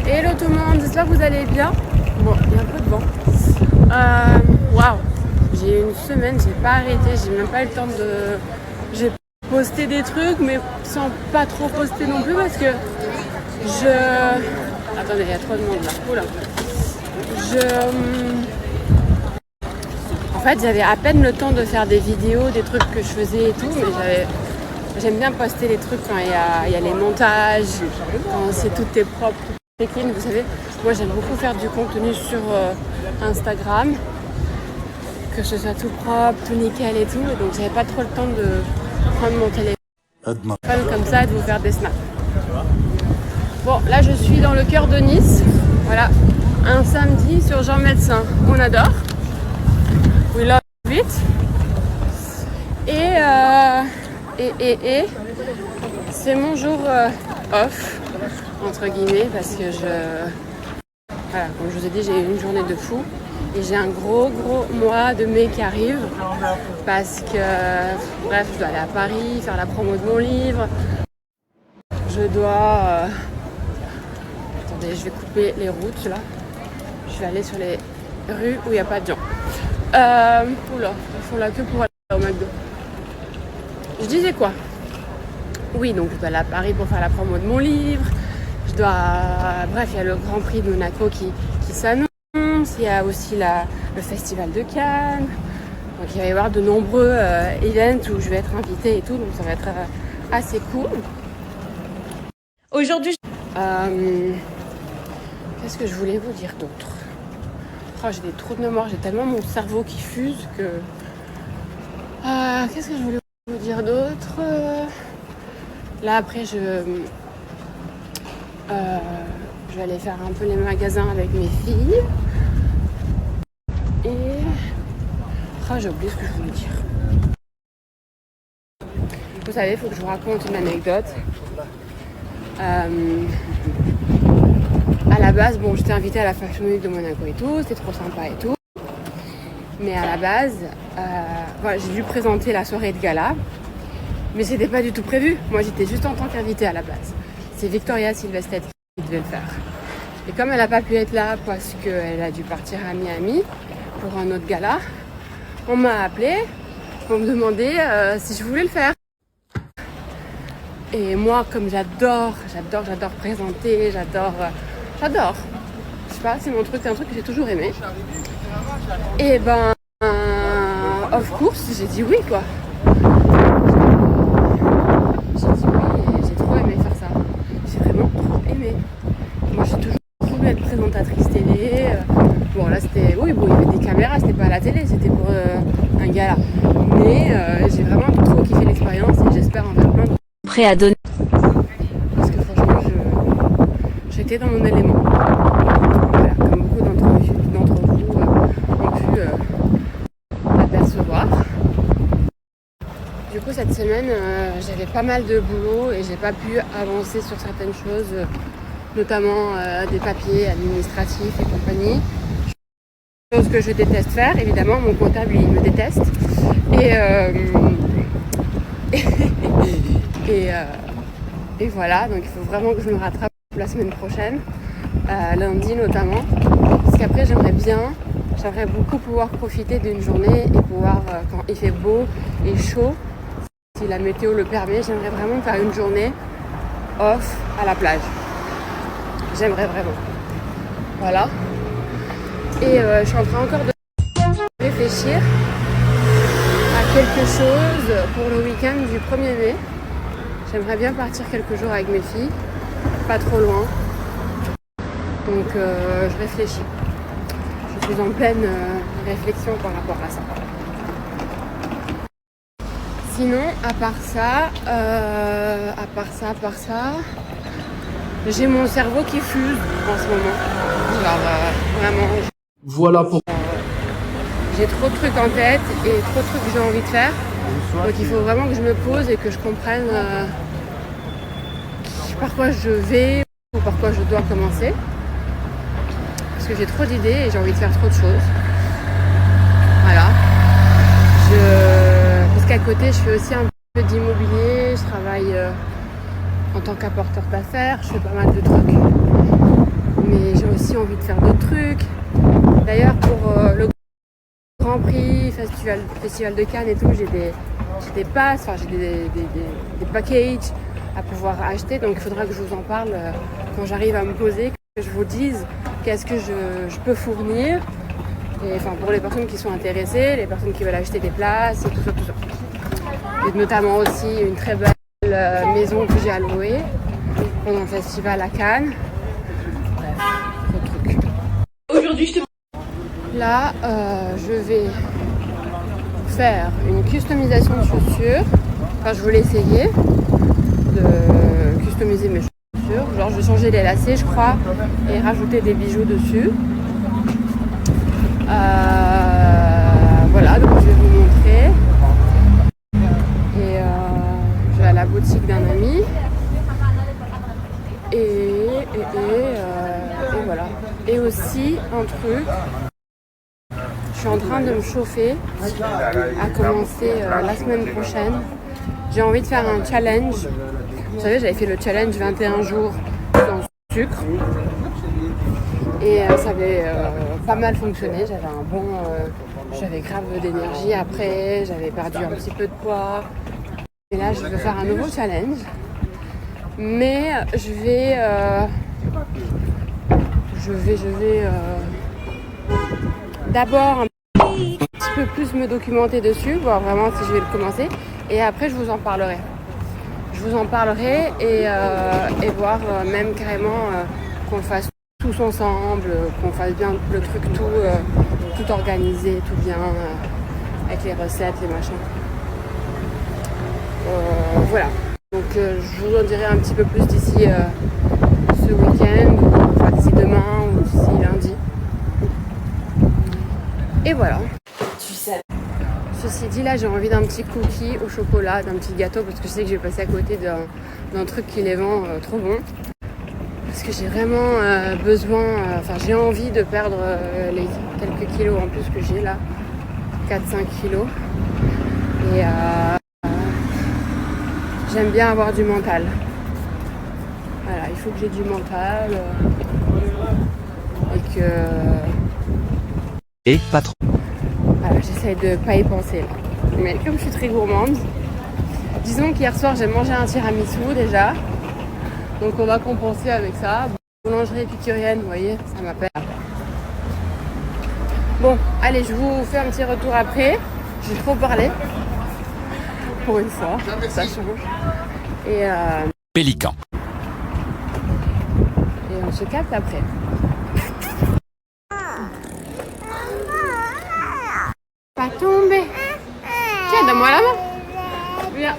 Hello tout le monde, j'espère que vous allez bien. Bon, il y a un peu de vent. Waouh, j'ai une semaine, j'ai pas arrêté, j'ai même pas eu le temps de... J'ai posté des trucs, mais sans pas trop poster non plus parce que Attendez, il y a trop de monde là. Oula. En fait, j'avais à peine le temps de faire des vidéos, des trucs que je faisais et tout, mais j'aime bien poster les trucs quand il y a les montages, quand c'est tout tes propres check-in. Vous savez, moi j'aime beaucoup faire du contenu sur Instagram, que ce soit tout propre, tout nickel et tout. Et donc j'avais pas trop le temps de prendre mon téléphone comme ça et de vous faire des snaps. Bon, là je suis dans le cœur de Nice. Voilà, un samedi sur Jean Médecin. On adore. We love it. Et c'est mon jour off, entre guillemets, parce que voilà, comme je vous ai dit, j'ai une journée de fou. Et j'ai un gros mois de mai qui arrive. Parce que, bref, je dois aller à Paris, faire la promo de mon livre. Je dois... Attendez, je vais couper les routes, là. Je vais aller sur les rues où il n'y a pas de gens. Oula, ils font la queue pour aller au McDo. Je disais quoi? Oui, donc je dois aller à Paris pour faire la promo de mon livre. Bref, il y a le Grand Prix de Monaco qui s'annonce. Il y a aussi le Festival de Cannes. Donc il va y avoir de nombreux events où je vais être invitée et tout. Donc ça va être assez cool. Aujourd'hui, qu'est-ce que je voulais vous dire d'autre? Oh, j'ai des trous de mémoire, j'ai tellement mon cerveau qui fuse que... qu'est-ce que je voulais vous dire d'autre? Là, après, je vais aller faire un peu les magasins avec mes filles. Et... j'ai oublié ce que je voulais dire. Vous savez, il faut que je vous raconte une anecdote. À la base, bon, j'étais invitée à la Fashion Week de Monaco et tout, c'était trop sympa et tout. Mais à la base, voilà, j'ai dû présenter la soirée de gala, mais c'était pas du tout prévu. Moi, j'étais juste en tant qu'invitée à la base. C'est Victoria Silvestre qui devait le faire. Et comme elle n'a pas pu être là parce qu'elle a dû partir à Miami pour un autre gala, on m'a appelée pour me demander si je voulais le faire. Et moi, comme j'adore présenter, j'adore. Je sais pas, c'est mon truc, c'est un truc que j'ai toujours aimé. Et ben, of course, j'ai dit oui, quoi. J'ai dit oui et j'ai trop aimé faire ça. J'ai vraiment trop aimé. Moi, j'ai toujours voulu être présentatrice télé. Bon, là, c'était... Oui, bon, il y avait des caméras, c'était pas à la télé, c'était pour un gala. Mais j'ai vraiment trop kiffé l'expérience et j'espère en faire plein de... Prêt à donner. Parce que franchement, j'étais dans mon élément. Voilà, comme beaucoup d'entre vous ont pu apercevoir. Du coup, cette semaine, j'avais pas mal de boulot et j'ai pas pu avancer sur certaines choses, notamment des papiers administratifs et compagnie. Chose que je déteste faire, évidemment, mon comptable il me déteste. Et voilà, donc il faut vraiment que je me rattrape la semaine prochaine, lundi notamment, parce qu'après j'aimerais beaucoup pouvoir profiter d'une journée et pouvoir, quand il fait beau et chaud, si la météo le permet, j'aimerais vraiment faire une journée off à la plage. J'aimerais vraiment. Voilà. Et je suis en train encore de réfléchir à quelque chose pour le week-end du 1er mai. J'aimerais bien partir quelques jours avec mes filles, pas trop loin. Donc je réfléchis. Je suis en pleine réflexion par rapport à ça. Sinon, à part ça, j'ai mon cerveau qui fuse en ce moment. Genre vraiment. Voilà pour... J'ai trop de trucs en tête et trop de trucs que j'ai envie de faire. Donc il faut vraiment que je me pose et que je comprenne par quoi je vais ou par quoi je dois commencer. Parce que j'ai trop d'idées et j'ai envie de faire trop de choses. Voilà. Parce qu'à côté, je fais aussi un peu d'immobilier. Je travaille en tant qu'apporteur d'affaires, je fais pas mal de trucs. Mais j'ai aussi envie de faire d'autres trucs. D'ailleurs, pour le Grand Prix, Festival de Cannes et tout, j'ai des passes, enfin j'ai des packages à pouvoir acheter. Donc il faudra que je vous en parle quand j'arrive à me poser, que je vous dise qu'est-ce que je peux fournir. Et, enfin, pour les personnes qui sont intéressées, les personnes qui veulent acheter des places et tout ça, tout ça. Et notamment aussi une très belle maison que j'ai à louer pendant le festival à Cannes. Bref, trop de trucs. Aujourd'hui, là, je vais faire une customisation de chaussures. Enfin, je voulais essayer de customiser mes chaussures. Genre, je vais changer les lacets, je crois, et rajouter des bijoux dessus. Voilà, donc je vais vous montrer. Et je vais à la boutique d'un ami. Et voilà. Et aussi un truc, je suis en train de me chauffer à commencer la semaine prochaine. J'ai envie de faire un challenge. Vous savez, j'avais fait le challenge 21 jours sans sucre. Et ça avait pas mal fonctionné. J'avais grave d'énergie après, j'avais perdu un petit peu de poids. Et là, je veux faire un nouveau challenge. Mais je vais d'abord un petit peu plus me documenter dessus, voir vraiment si je vais le commencer. Et après, je vous en parlerai. Je vous en parlerai et voir même carrément qu'on le fasse tous ensemble, qu'on fasse bien le truc tout organisé, tout bien, avec les recettes, les machins. Voilà. Donc je vous en dirai un petit peu plus d'ici ce week-end, enfin d'ici demain ou d'ici lundi. Et voilà. Tu sais. Ceci dit, là j'ai envie d'un petit cookie au chocolat, d'un petit gâteau, parce que je sais que je vais passer à côté d'un truc qui les vend trop bon. Parce que j'ai vraiment besoin, j'ai envie de perdre les quelques kilos en plus que j'ai là, 4-5 kilos. Et j'aime bien avoir du mental. Voilà, il faut que j'ai du mental et que... Et pas trop. Voilà, j'essaie de pas y penser là. Mais comme je suis très gourmande, disons qu'hier soir j'ai mangé un tiramisu déjà. Donc on va compenser avec ça. Boulangerie épicurienne, vous voyez, ça m'appelle. Bon, allez, je vous fais un petit retour après. J'ai trop parlé. Pour une fois, ça change. Et Pélican. Et on se capte après. Pas tomber. Tiens, donne-moi la main. Viens.